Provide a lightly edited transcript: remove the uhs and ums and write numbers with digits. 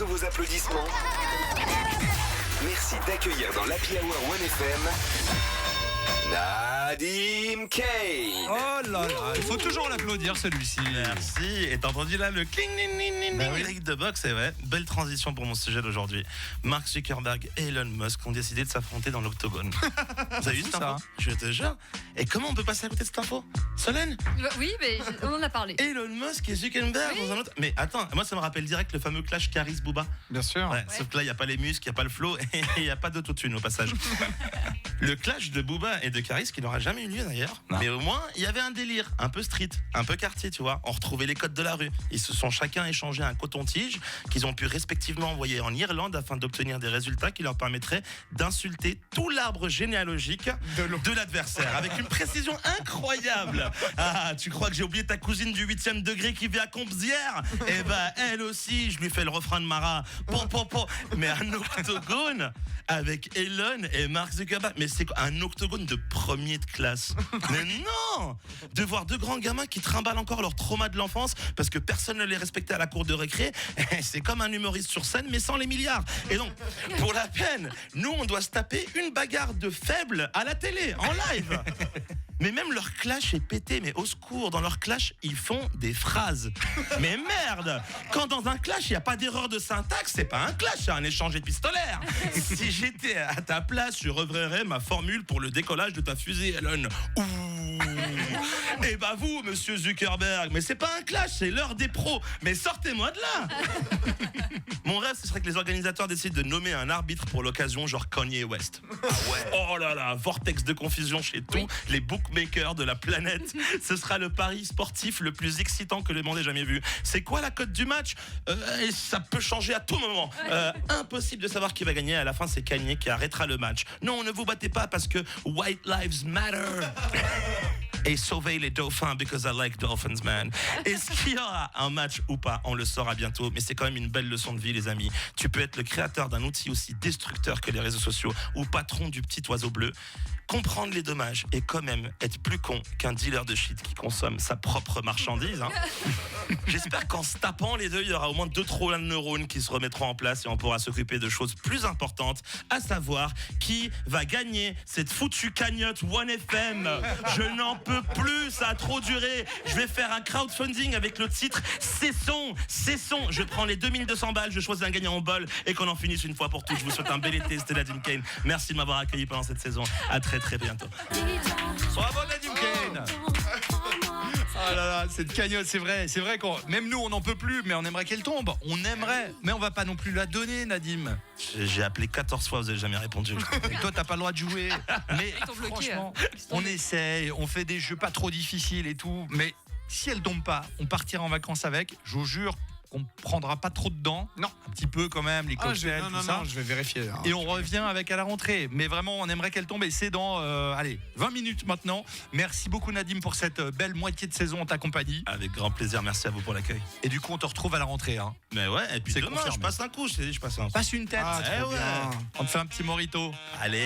sous vos applaudissements. Merci d'accueillir dans l'Happy Hour 1FM Nadim Kane. Oh là là, il faut toujours l'applaudir celui-ci. Merci. Et t'as entendu là le cling ning ning ning Bah ning oui. lyrique de box, c'est vrai. Belle transition pour mon sujet d'aujourd'hui. Mark Zuckerberg et Elon Musk ont décidé de s'affronter dans l'octogone. Vous avez vu cette ça. info? Je te jure. Et comment on peut passer à côté de cette info? Solène? Oui, mais on en a parlé. Elon Musk et Zuckerberg Oui. dans un autre. Mais attends, moi ça me rappelle direct le fameux clash Caris-Booba. Bien sûr. Ouais, sauf que là, il n'y a pas les muscles, il n'y a pas le flow et il n'y a pas d'autotune au passage. Le clash de Booba et de Caris, qui n'aura jamais eu lieu d'ailleurs, Non. mais au moins, il y avait un délire, un peu street, un peu quartier, tu vois. On retrouvait les codes de la rue. Ils se sont chacun échangé un coton-tige qu'ils ont pu respectivement envoyer en Irlande afin d'obtenir des résultats qui leur permettraient d'insulter tout l'arbre généalogique de l'adversaire avec une précision incroyable. Ah, tu crois que j'ai oublié ta cousine du 8e degré qui vit à Combezières? Eh ben, elle aussi, je lui fais le refrain de Mara. Mais un octogone avec Elon et Mark Zuckerberg. Mais c'est quoi, un octogone de premier de classe? Mais non! De voir deux grands gamins qui trimballent encore leur trauma de l'enfance parce que personne ne les respectait à la cour de récré. C'est comme un humoriste sur scène, mais sans les milliards. Et donc, pour la peine, nous, on doit se taper une bagarre de faibles à la télé, en live. Mais même leur clash est pété, mais au secours, dans leur clash, ils font des phrases. Mais merde! Quand dans un clash, il n'y a pas d'erreur de syntaxe, c'est pas un clash, c'est un échange épistolaire. Si j'étais à ta place, je reverrais ma formule pour le décollage de ta fusée, Elon. Ouh! Et bah vous, monsieur Zuckerberg, mais c'est pas un clash, c'est l'heure des pros. Mais sortez-moi de là! Mon rêve, ce serait que les organisateurs décident de nommer un arbitre pour l'occasion, genre Kanye West. Ah ouais. Oh là là, vortex de confusion chez tous les bookmakers de la planète. Ce sera le pari sportif le plus excitant que le monde ait jamais vu. C'est quoi la cote du match? Et ça peut changer à tout moment. Impossible de savoir qui va gagner. À la fin, c'est Kanye qui arrêtera le match. Non, ne vous battez pas parce que White Lives Matter. Et sauvez les dauphins because I like dolphins, man. Est-ce qu'il y aura un match ou pas? On le saura bientôt, mais c'est quand même une belle leçon de vie, les amis. Tu peux être le créateur d'un outil aussi destructeur que les réseaux sociaux ou patron du petit oiseau bleu, comprendre les dommages et quand même être plus con qu'un dealer de shit qui consomme sa propre marchandise. Hein. J'espère qu'en se tapant les deux, il y aura au moins 2-3 neurones qui se remettront en place et on pourra s'occuper de choses plus importantes, à savoir qui va gagner cette foutue cagnotte 1FM. Je n'en peux plus, ça a trop duré. Je vais faire un crowdfunding avec le titre Cessons. Je prends les 2200 balles, je choisis un gagnant en bol et qu'on en finisse une fois pour toutes. Je vous souhaite un bel été, c'était Nadim Kane. Merci de m'avoir accueilli pendant cette saison. À très très bientôt. Bravo Nadim Kane. Ah là là, cette cagnotte, c'est vrai qu'on, même nous on n'en peut plus, mais on aimerait qu'elle tombe. On aimerait, mais on va pas non plus la donner, Nadim. J'ai appelé 14 fois, vous avez jamais répondu. Et toi t'as pas le droit de jouer. Mais Ils t'ont bloqué, franchement, ils t'ont on bloqué. essaye, on fait des jeux pas trop difficiles et tout, mais si elle tombe pas, on partira en vacances avec. Je vous jure qu'on prendra pas trop dedans. Non, un petit peu quand même, les cocktails, tout ça. je vais vérifier. Hein. Et on revient avec à la rentrée. Mais vraiment, on aimerait qu'elle tombe et c'est dans 20 minutes maintenant. Merci beaucoup Nadim pour cette belle moitié de saison en ta compagnie. Avec grand plaisir, merci à vous pour l'accueil. Et du coup, on te retrouve à la rentrée. Hein. Mais ouais, et puis C'est demain, confirmé. je passe un coup, je t'ai dit, je passe un coup. Passe une tête. Ah, trop ouais. bien. On te fait un petit morito. Allez.